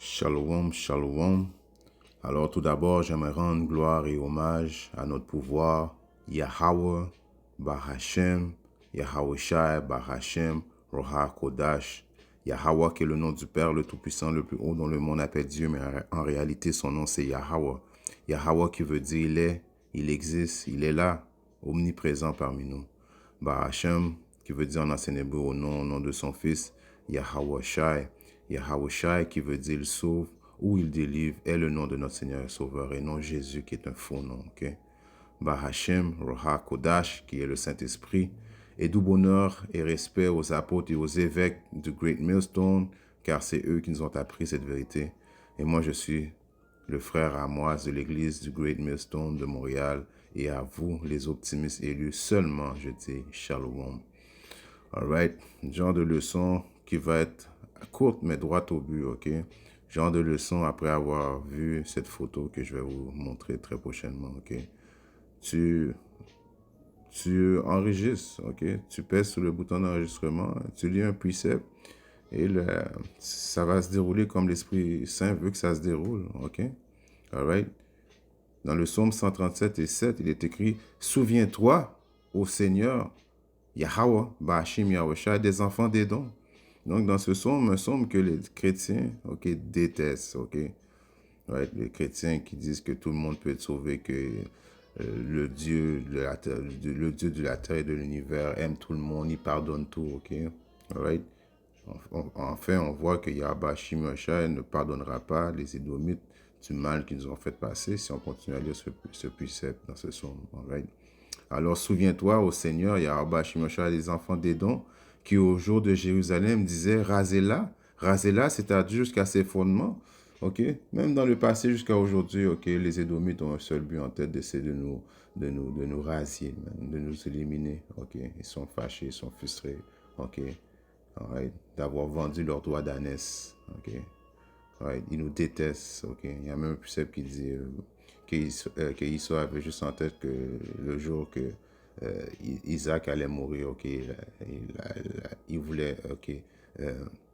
Shalom, shalom. Alors tout d'abord, j'aimerais rendre gloire et hommage à notre pouvoir, Yahweh, Bahashem, Yahweh Shai, Bahashem, Roha Kodash. Yahweh qui est le nom du Père, le Tout-Puissant, le plus haut dont le monde appelle Dieu, mais en réalité son nom c'est Yahweh. Yahweh qui veut dire il est, il existe, il est là, omniprésent parmi nous. Bahashem qui veut dire en ancien hébreu au nom de son fils, Yahweh Shai. Yahweh Shai qui veut dire il sauve ou il délivre est le nom de notre Seigneur et Sauveur et non Jésus qui est un faux nom. Okay? Bahashem, Roha Kodash qui est le Saint-Esprit et tout bonheur et respect aux apôtres et aux évêques du Great Millstone car c'est eux qui nous ont appris cette vérité. Et moi je suis le frère Amoise de l'église du Great Millstone de Montréal et à vous les optimistes élus seulement je dis Shalom. Alright, genre de leçon qui va être courte mais droite au but, ok? Genre de leçon après avoir vu cette photo que je vais vous montrer très prochainement, ok? Tu enregistres, ok? Tu pèses sur le bouton d'enregistrement, tu lis un précepte et ça va se dérouler comme l'Esprit Saint veut que ça se déroule, ok? Alright? Dans le psaume 137 et 7, il est écrit « Souviens-toi, ô Seigneur, Yahweh, Bashim, Yahweh, des enfants d'Édom. » Donc, dans ce psaume, un psaume que les chrétiens, ok, détestent, ok. Right? Les chrétiens qui disent que tout le monde peut être sauvé, que le Dieu de la terre, le Dieu de la terre et de l'univers aime tout le monde, il pardonne tout, ok. Right? Enfin, on voit que Yahweh Shimosha ne pardonnera pas les Édomites du mal qu'ils nous ont fait passer si on continue à lire ce précepte dans ce psaume. Right? Alors souviens-toi au Seigneur, Yahweh Shimosha, les enfants d'Édom, qui au jour de Jérusalem disaient rasez-la, c'est-à-dire jusqu'à ses fondements. Ok, même dans le passé jusqu'à aujourd'hui, ok, les Édomites ont un seul but en tête, d'essayer de nous raser, de nous éliminer. Ok, ils sont fâchés, ils sont frustrés. Ok, right, d'avoir vendu leur droit d'ânesse. Ok, right, ils nous détestent. Ok, il y a même un précepte qui dit qu'Israël avait juste en tête que le jour que Isaac allait mourir, ok, il voulait, ok,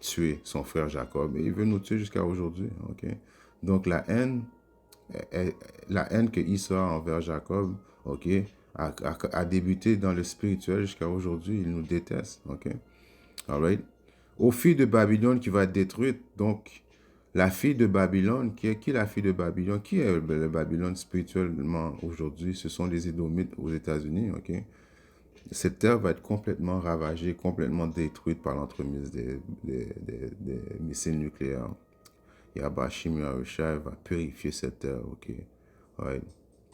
tuer son frère Jacob et il veut nous tuer jusqu'à aujourd'hui, ok. Donc la haine que Esau a envers Jacob, ok, a débuté dans le spirituel jusqu'à aujourd'hui. Il nous déteste, ok. Alright. Aux filles de Babylone qui va être détruite, donc la fille de Babylone, qui est la fille de Babylone? Qui est le Babylone spirituellement aujourd'hui? Ce sont les Édomites aux États-Unis, ok? Cette terre va être complètement ravagée, complètement détruite par l'entremise des missiles nucléaires. Yabashim Yahushua va purifier cette terre, ok? Right?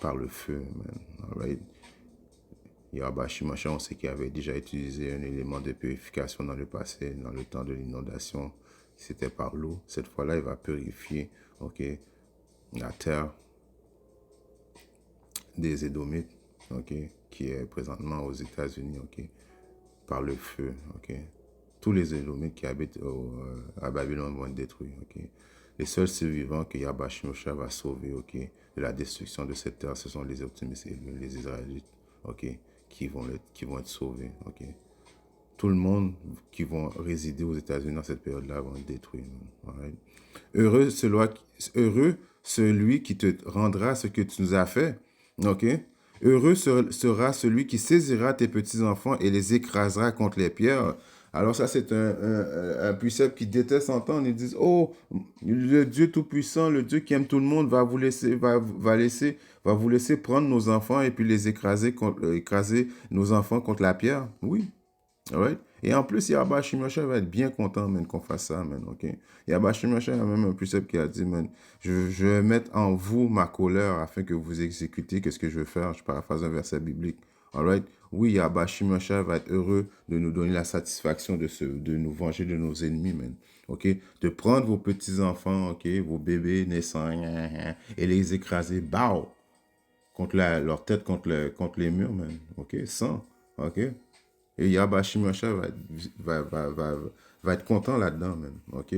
Par le feu, man. Alright? Yabashim Yahushua, on sait qu'il avait déjà utilisé un élément de purification dans le passé, dans le temps de l'inondation. C'était par l'eau. Cette fois-là, il va purifier, ok, la terre des Édomites, ok, qui est présentement aux États-Unis, ok, par le feu, ok. Tous les Édomites qui habitent à Babylone vont être détruits, ok. Les seuls survivants que Yahweh Shimosha va sauver, ok, de la destruction de cette terre, ce sont les optimistes et les Israélites, ok, qui vont être sauvés, ok. Tout le monde qui vont résider aux États-Unis dans cette période-là vont être détruits. Right? Heureux celui qui te rendra ce que tu nous as fait. OK? Heureux sera celui qui saisira tes petits-enfants et les écrasera contre les pierres. Alors ça, c'est un précepte qui déteste entendre. Ils disent, oh, le Dieu Tout-Puissant, le Dieu qui aime tout le monde va vous laisser prendre nos enfants et puis les écraser nos enfants contre la pierre. Oui. Alright? Et en plus, Yahweh Shimosha va être bien content, man, qu'on fasse ça, man, ok? Yahweh Shimosha a même un précepte qui a dit, man, je vais mettre en vous ma colère afin que vous exécutez qu'est-ce que je veux faire. Je paraphrase un verset biblique. Alright? Oui, Yahweh Shimosha va être heureux de nous donner la satisfaction de nous venger de nos ennemis, man. Ok? De prendre vos petits-enfants, ok? Vos bébés naissants, et les écraser, bao! Contre leur tête, contre les murs, man. Ok? Sans. Ok? Et Yahweh Shimosha va être content là-dedans, même. OK?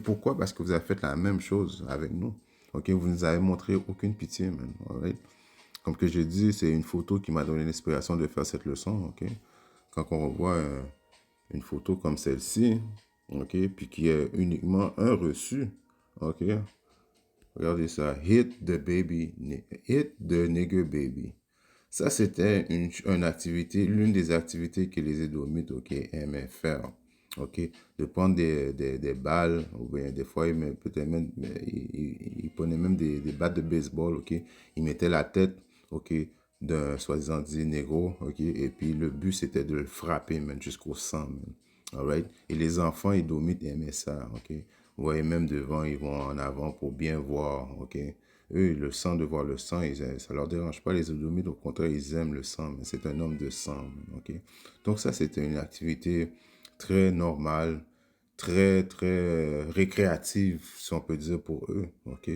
Pourquoi? Parce que vous avez fait la même chose avec nous. OK? Vous ne nous avez montré aucune pitié, man. Right? Comme que j'ai dit, c'est une photo qui m'a donné l'inspiration de faire cette leçon. OK? Quand on revoit une photo comme celle-ci, OK? Puis qui est uniquement un reçu. OK? Regardez ça. Hit the nigger baby. Ça, c'était une activité, l'une des activités que les Édomites, OK, aimaient faire. OK? De prendre des balles, ou bien des fois, peut-être même, ils prenaient même des battes de baseball, OK? Ils mettaient la tête, OK, d'un soi-disant dit négro, OK? Et puis le but, c'était de le frapper, même, jusqu'au sang, même. All right? Et les enfants Édomites aimaient ça, OK? Vous voyez, même devant, ils vont en avant pour bien voir, OK? Eux, le sang, de voir le sang, ça leur dérange pas les Édomites, au contraire, ils aiment le sang, mais c'est un homme de sang, ok? Donc ça, c'était une activité très normale, très récréative, si on peut dire, pour eux, ok?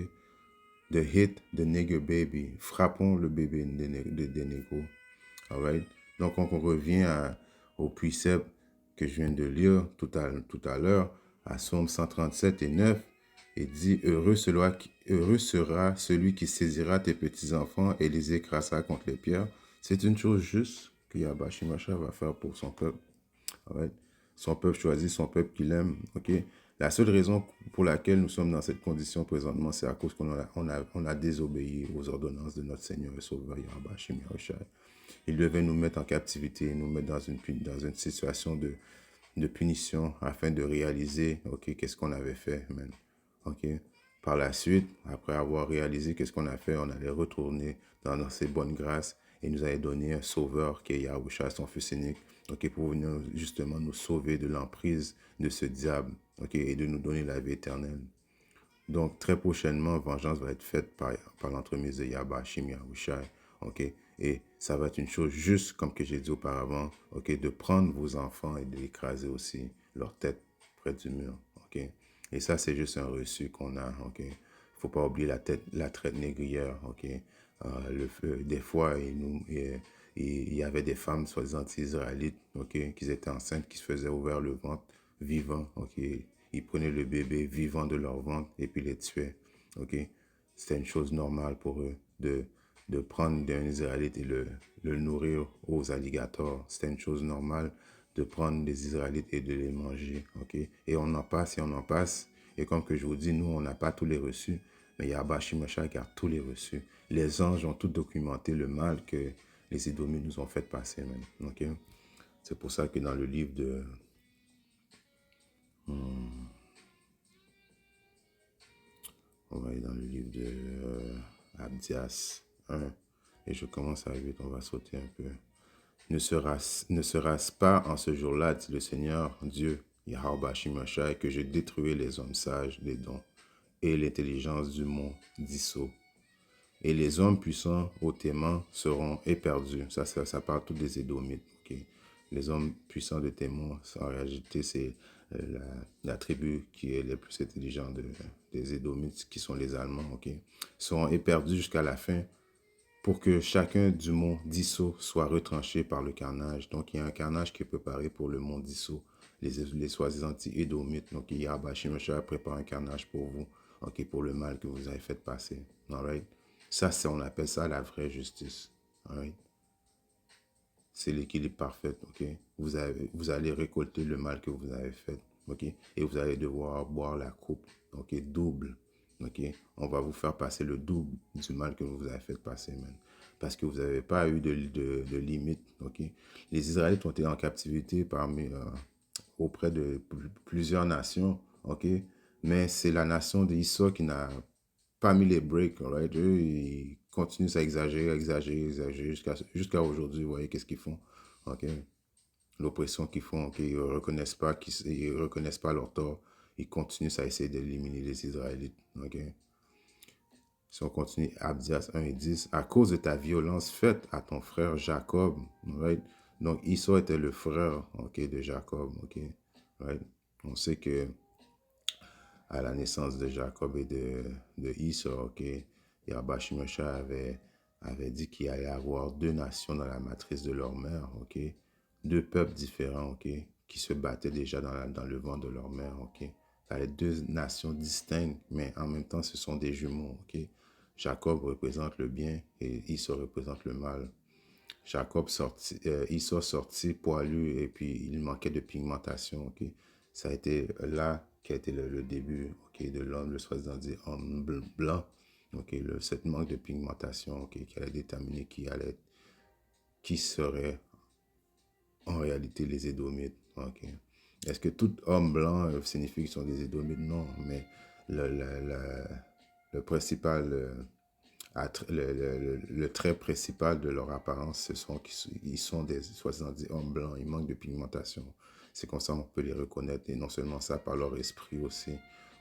The hit the nigger baby. Frappons le bébé des négros, all right? Donc, on revient au précepte que je viens de lire tout à l'heure, à Psaume 137 et 9, et dit, heureux sera celui qui saisira tes petits-enfants et les écrasera contre les pierres. C'est une chose juste que Yahba Shimashah va faire pour son peuple. Alright? Son peuple choisi, son peuple qu'il aime. Ok? La seule raison pour laquelle nous sommes dans cette condition présentement, c'est à cause qu'on a désobéi aux ordonnances de notre Seigneur et Sauveur Yahba Shimashah. Il devait nous mettre en captivité, nous mettre dans une situation de punition afin de réaliser, ok, qu'est-ce qu'on avait fait, man. Ok. Par la suite, après avoir réalisé qu'est-ce qu'on a fait, on allait retourner dans ses bonnes grâces et nous allait donner un sauveur qui est Yahusha, son fils unique, ok, pour venir justement nous sauver de l'emprise de ce diable, ok, et de nous donner la vie éternelle. Donc, très prochainement, vengeance va être faite par l'entremise de Yahba Shim Yahushai. OK? Et ça va être une chose juste, comme que j'ai dit auparavant, OK, de prendre vos enfants et de l'écraser aussi, leur tête près du mur. OK? Et ça, c'est juste un reçu qu'on a. OK? Il ne faut pas oublier la traite négrière. OK? Des fois, il y avait des femmes, soi-disant israélites, OK, qui étaient enceintes, qui se faisaient ouvrir le ventre vivant. OK? Ils prenaient le bébé vivant de leur ventre et puis les tuaient. OK? C'était une chose normale pour eux de prendre un Israélite et le nourrir aux alligators. C'était une chose normale de prendre des Israélites et de les manger. OK? Et on en passe et on en passe. Et comme que je vous dis, nous, on n'a pas tous les reçus, mais Yahba Shimashah a tous les reçus. Les anges ont tout documenté le mal que les Édomites nous ont fait passer, même. OK? C'est pour ça que dans le livre de... On va aller dans le livre de Abdias 1. Et je commence à 8, on va sauter un peu. Ne sera-ce pas en ce jour-là, dit le Seigneur Dieu, Yahweh Shimashai, que je détruis les hommes sages des dons et l'intelligence du mont d'Isso. Et les hommes puissants au Téman seront éperdus. Ça parle tout des Édomites. Okay? Les hommes puissants de Téman, en réalité, c'est la tribu qui est la plus intelligente des Édomites, qui sont les Allemands. Okay? Seront éperdus jusqu'à la fin pour que chacun du mont d'Isso soit retranché par le carnage. Donc, il y a un carnage qui est préparé pour le mont d'Isso, les soi-disant Édomites. Donc, Yahba Shimashah prépare un carnage pour vous, okay, pour le mal que vous avez fait passer. All right? Ça, on appelle ça la vraie justice. All right? C'est l'équilibre parfait. Okay? Vous allez récolter le mal que vous avez fait. Okay? Et vous allez devoir boire la coupe. Okay? Double. Okay? On va vous faire passer le double du mal que vous avez fait passer, man. Parce que vous n'avez pas eu de limite. Okay? Les Israélites ont été en captivité auprès de plusieurs nations. Okay? Mais c'est la nation d'Issa qui n'a pas mis les breaks. Right? Eux, ils continuent à exagérer jusqu'à aujourd'hui. Vous voyez qu'est-ce qu'ils font. Okay? L'oppression qu'ils font, qu'ils ne reconnaissent pas, qu'ils reconnaissent pas leur tort. Ils continuent à essayer d'éliminer les Israélites. Okay? Si on continue, Abdias 1 et 10, à cause de ta violence faite à ton frère Jacob, right? Donc Esau était le frère, okay, de Jacob, okay? Right? On sait que à la naissance de Jacob et de Esau, okay, Yahba Shimashah avait dit qu'il allait avoir deux nations dans la matrice de leur mère, okay? Deux peuples différents, okay, qui se battaient déjà dans le ventre de leur mère, okay? Ça les deux nations distinctes, mais en même temps, ce sont des jumeaux, okay? Jacob représente le bien et Esau représente le mal. Esau sorti poilu et puis il manquait de pigmentation, ok? Ça a été là qui a été le début, ok, ok, de l'homme, le soi-disant dit homme blanc, ok, cette manque de pigmentation, ok, qui allait déterminer qui serait en réalité les Édomites, ok. Est-ce que tout homme blanc signifie qu'ils sont des Édomites? Non, mais le, le, le, le principal, le trait principal de leur apparence, ils sont des soi-disant dit hommes blancs, ils manquent de pigmentation. C'est comme ça qu'on peut les reconnaître, et non seulement ça, par leur esprit aussi.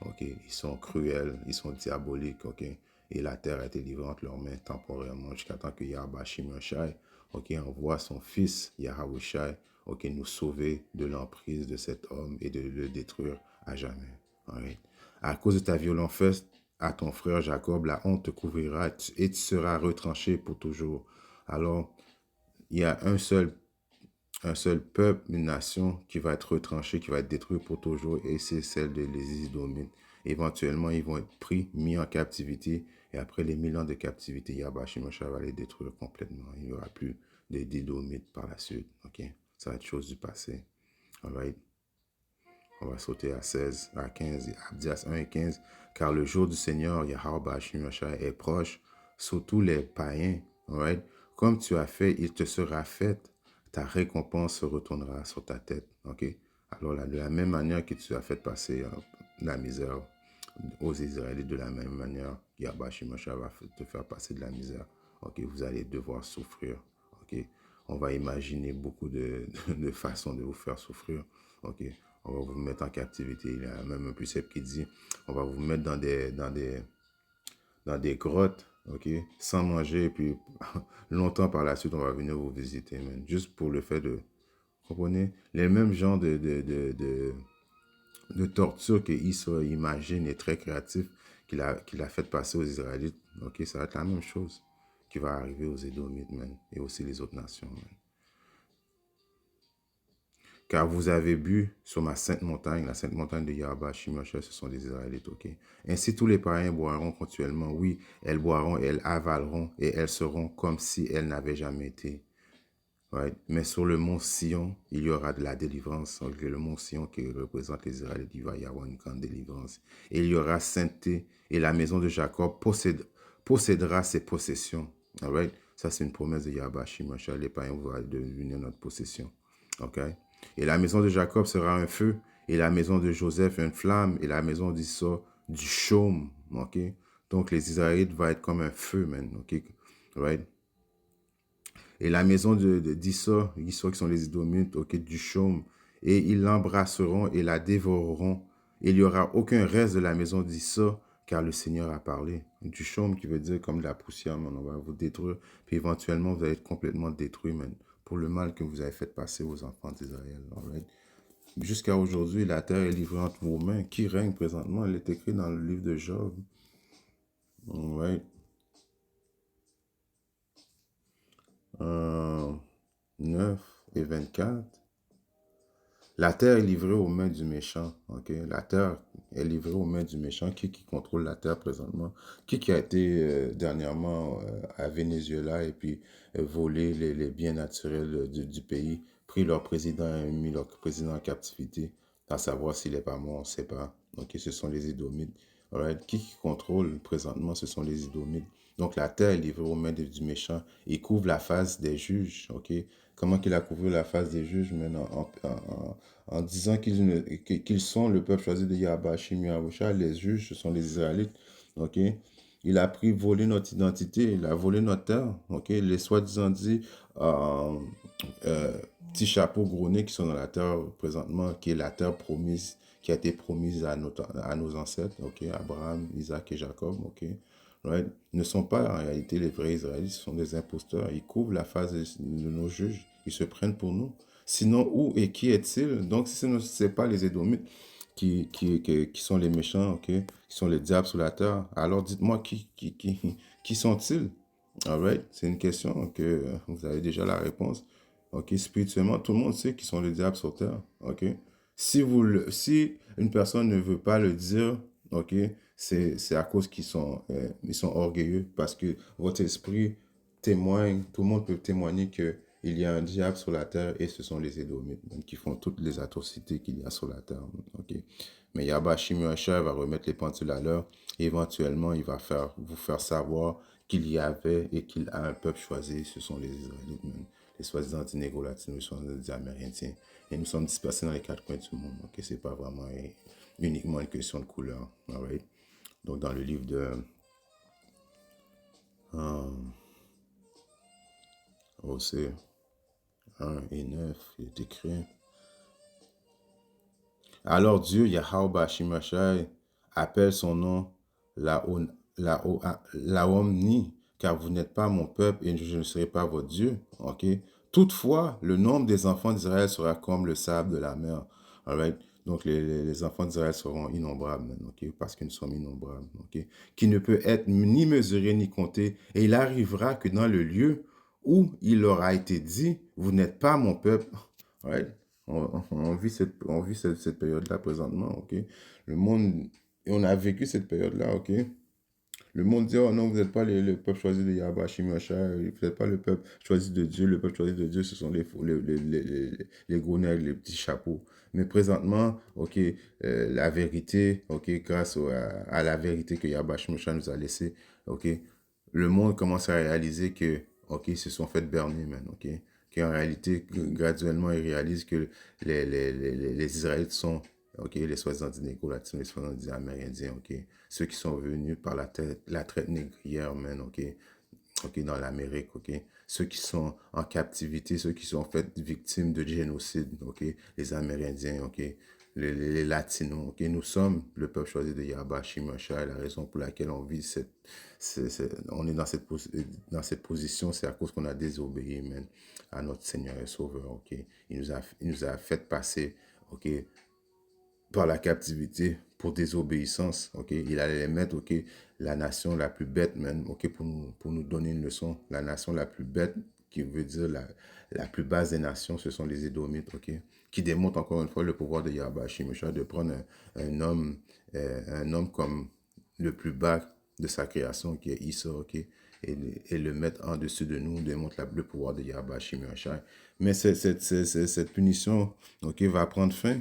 Ok, ils sont cruels, ils sont diaboliques, ok. Et la terre a été livrée entre leurs mains temporairement jusqu'à temps que Yahweh Shimashai, ok, envoie son fils Yahweh, ok, nous sauver de l'emprise de cet homme et de le détruire à jamais. Alright. À cause de ta violente fête à ton frère Jacob, la honte te couvrira et tu seras retranché pour toujours. Alors, il y a un seul peuple, une nation qui va être retranchée, qui va être détruite pour toujours, et c'est celle des Édomites. Éventuellement, ils vont être pris, mis en captivité, et après les 1000 ans de captivité, Yahweh Shimashai va les détruire complètement. Il n'y aura plus d'Édomites par la suite. Ok, ça va être chose du passé. Alright. On va sauter à 16, à 15, Abdias 1 et 15. Car le jour du Seigneur, Yahweh Shimashai, est proche, surtout les païens. Right? Comme tu as fait, il te sera fait. Ta récompense se retournera sur ta tête. Ok? Alors, là, de la même manière que tu as fait passer la misère aux Israélites, de la même manière, Yahweh Shimashai va te faire passer de la misère. Ok? Vous allez devoir souffrir. Ok? On va imaginer beaucoup de façons de vous faire souffrir. Ok? On va vous mettre en captivité. Il y a même un précepte qui dit, on va vous mettre dans des grottes, ok, sans manger, et puis longtemps par la suite, on va venir vous visiter, man. Juste pour le fait de, vous comprenez, les mêmes genres de torture que Israël imagine et très créatif qu'il a fait passer aux Israélites, ok, ça va être la même chose qui va arriver aux Édomites, man, et aussi les autres nations, man. Car vous avez bu sur ma sainte montagne, la sainte montagne de Yahweh Shimashai, ce sont des Israélites, ok? Ainsi, tous les païens boiront continuellement. Oui, elles boiront, elles avaleront, et elles seront comme si elles n'avaient jamais été. Right? Mais sur le mont Sion, il y aura de la délivrance. Donc, le mont Sion qui représente les Israélites, il va y avoir une grande délivrance. Et il y aura sainteté, et la maison de Jacob possédera ses possessions. Right? Ça, c'est une promesse de Yahweh Shimashai. Les païens vont devenir notre possession. OK? Et la maison de Jacob sera un feu, et la maison de Joseph une flamme, et la maison d'Issa du chaume. OK? Donc, les Israélites vont être comme un feu, man. OK? Right? Et la maison d'Issa, Issa qui sont les Édomites, ok, du chaume, et ils l'embrasseront et la dévoreront. Il n'y aura aucun reste de la maison d'Issa, car le Seigneur a parlé. Du chaume qui veut dire comme de la poussière, man, on va vous détruire, puis éventuellement vous allez être complètement détruit, man, pour le mal que vous avez fait passer aux enfants d'Israël. Right? Jusqu'à aujourd'hui, la terre est livrée entre vos mains. Qui règne présentement? Elle est écrite dans le livre de Job. Right? 9 et 24. La terre est livrée aux mains du méchant. Ok, la terre est livrée aux mains du méchant. Qui contrôle la terre présentement? Qui a été dernièrement à Venezuela et puis volé les biens naturels du pays, pris leur président et mis leur président en captivité, à savoir s'il n'est pas mort, on ne sait pas. Ok, ce sont les Édomites. Alright. Qui contrôle présentement? Ce sont les Édomites. Donc la terre est livrée aux mains du méchant. Il couvre la face des juges. Ok, comment qu'il a couvert la face des juges maintenant en disant qu'ils sont le peuple choisi de Yahweh Shimashai, les juges, ce sont les Israélites. Ok, il a pris, volé notre identité, il a volé notre terre. Ok, les soi-disant dit petits chapeaux gros nez qui sont dans la terre présentement, qui est la terre promise, qui a été promise à nos ancêtres, ok, Abraham, Isaac et Jacob, ok, right, ne sont pas en réalité les vrais Israélites, ce sont des imposteurs. Ils couvrent la face de nos juges, ils se prennent pour nous. Sinon, où et qui est-il? Donc, si ce n'est pas les Édomites qui sont les méchants, ok, qui sont les diables sur la terre, alors dites-moi qui sont-ils? All right? C'est une question que vous avez déjà la réponse. Ok, spirituellement, tout le monde sait qui sont les diables sur terre. Ok, si une personne ne veut pas le dire, ok, c'est à cause ils sont orgueilleux parce que votre esprit témoigne, tout le monde peut témoigner que il y a un diable sur la terre et ce sont les Édomites qui font toutes les atrocités qu'il y a sur la terre. Ok. Mais Yahweh Shimshai va remettre les pendules à l'heure. Éventuellement, il va vous faire savoir qu'il y avait et qu'il a un peuple choisi. Ce sont les Israélites, les soi-disant négro-latinos, les soi-disant amérindiens. Et nous sommes dispersés dans les quatre coins du monde. Ok, c'est pas vraiment uniquement une question de couleur. Alright? Donc, dans le livre de Osée 1 et 9, il est écrit. Alors Dieu, Yahweh Shimashai, appelle son nom Laomni, car vous n'êtes pas mon peuple et je ne serai pas votre Dieu. Ok. Toutefois, le nombre des enfants d'Israël sera comme le sable de la mer. Alright. Donc les enfants d'Israël seront innombrables, ok, parce que nous sommes innombrables, ok, qui ne peut être ni mesuré ni compté. Et il arrivera que dans le lieu où il aura été dit, vous n'êtes pas mon peuple. Alright. On vit cette période-là présentement, ok? Le monde, et on a vécu cette période-là, ok? Le monde dit, oh non, vous n'êtes pas le peuple choisi de Yahweh Shimashai, vous n'êtes pas le peuple choisi de Dieu. Le peuple choisi de Dieu, ce sont les gros nègres, les petits chapeaux. Mais présentement, ok, la vérité, ok, grâce à la vérité que Yahweh Shimashai nous a laissée, ok, le monde commence à réaliser que, ok, ils se sont fait berner, man, ok? Qu'en réalité, graduellement, ils réalisent que les Israélites sont, ok, les soi-disant négro-latinos, les soi-disant amérindiens, ok? Ceux qui sont venus par la traite négrière, man, ok? Ok, dans l'Amérique, ok? Ceux qui sont en captivité, ceux qui sont faits victimes de génocide, ok? Les Amérindiens, ok? Les Latinos, ok? Nous sommes le peuple choisi de Yahweh Shimashai. La raison pour laquelle on vit on est dans cette position, c'est à cause qu'on a désobéi, man, à notre Seigneur et Sauveur, ok? Il nous a fait passer, ok, par la captivité pour désobéissance, ok? Il allait les mettre, ok, la nation la plus bête, même, ok, pour nous donner une leçon. La nation la plus bête, qui veut dire la plus basse des nations, ce sont les Édomites, ok? Qui démontrent encore une fois le pouvoir de Yahweh Shimshai de prendre un homme comme le plus bas de sa création, qui est Issa, ok? Et le mettre en dessus de nous démontre le pouvoir de Yahweh Shimshai. Mais cette punition, ok, va prendre fin.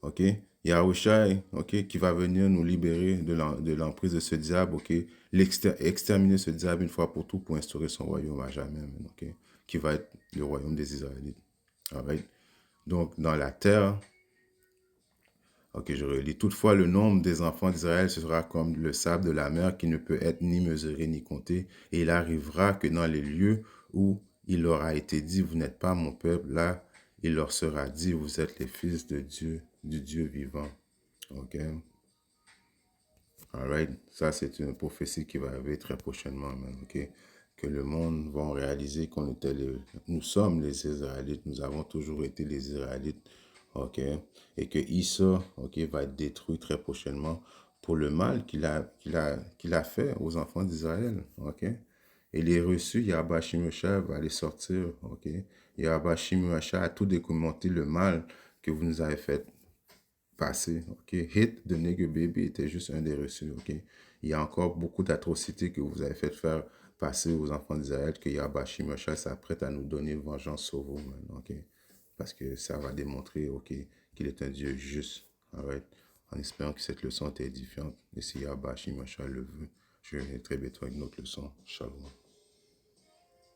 Ok, Yahushai, ok, qui va venir nous libérer de l'emprise de ce diable, ok, exterminer ce diable une fois pour tout pour instaurer son royaume à jamais, ok, qui va être le royaume des Israélites. Alright. Donc, dans la terre, ok, je relis. Toutefois, le nombre des enfants d'Israël sera comme le sable de la mer qui ne peut être ni mesuré ni compté. Et il arrivera que dans les lieux où il leur a été dit, vous n'êtes pas mon peuple, là, il leur sera dit, vous êtes les fils de Dieu, du Dieu vivant. Ok? Alright? Ça, c'est une prophétie qui va arriver très prochainement, man. Ok? Que le monde va réaliser nous sommes les Israélites. Nous avons toujours été les Israélites. Ok? Et que Issa, ok, va être détruit très prochainement pour le mal qu'il a fait aux enfants d'Israël. Ok? Et les reçus, Yahweh Shimshai va les sortir. Ok? Yahweh Shimshai a tout documenté le mal que vous nous avez fait passé, ok? Hit de Nigger Baby était juste un des reçus, ok? Il y a encore beaucoup d'atrocités que vous avez fait faire passer aux enfants d'Israël que Yahweh Shimshai s'apprête à nous donner une vengeance sur vous, man, ok? Parce que ça va démontrer, ok, qu'il est un Dieu juste, alright? En espérant que cette leçon était édifiante. Et si Yahweh Shimshai le veut, je vais très bientôt avec une autre leçon. Shalom.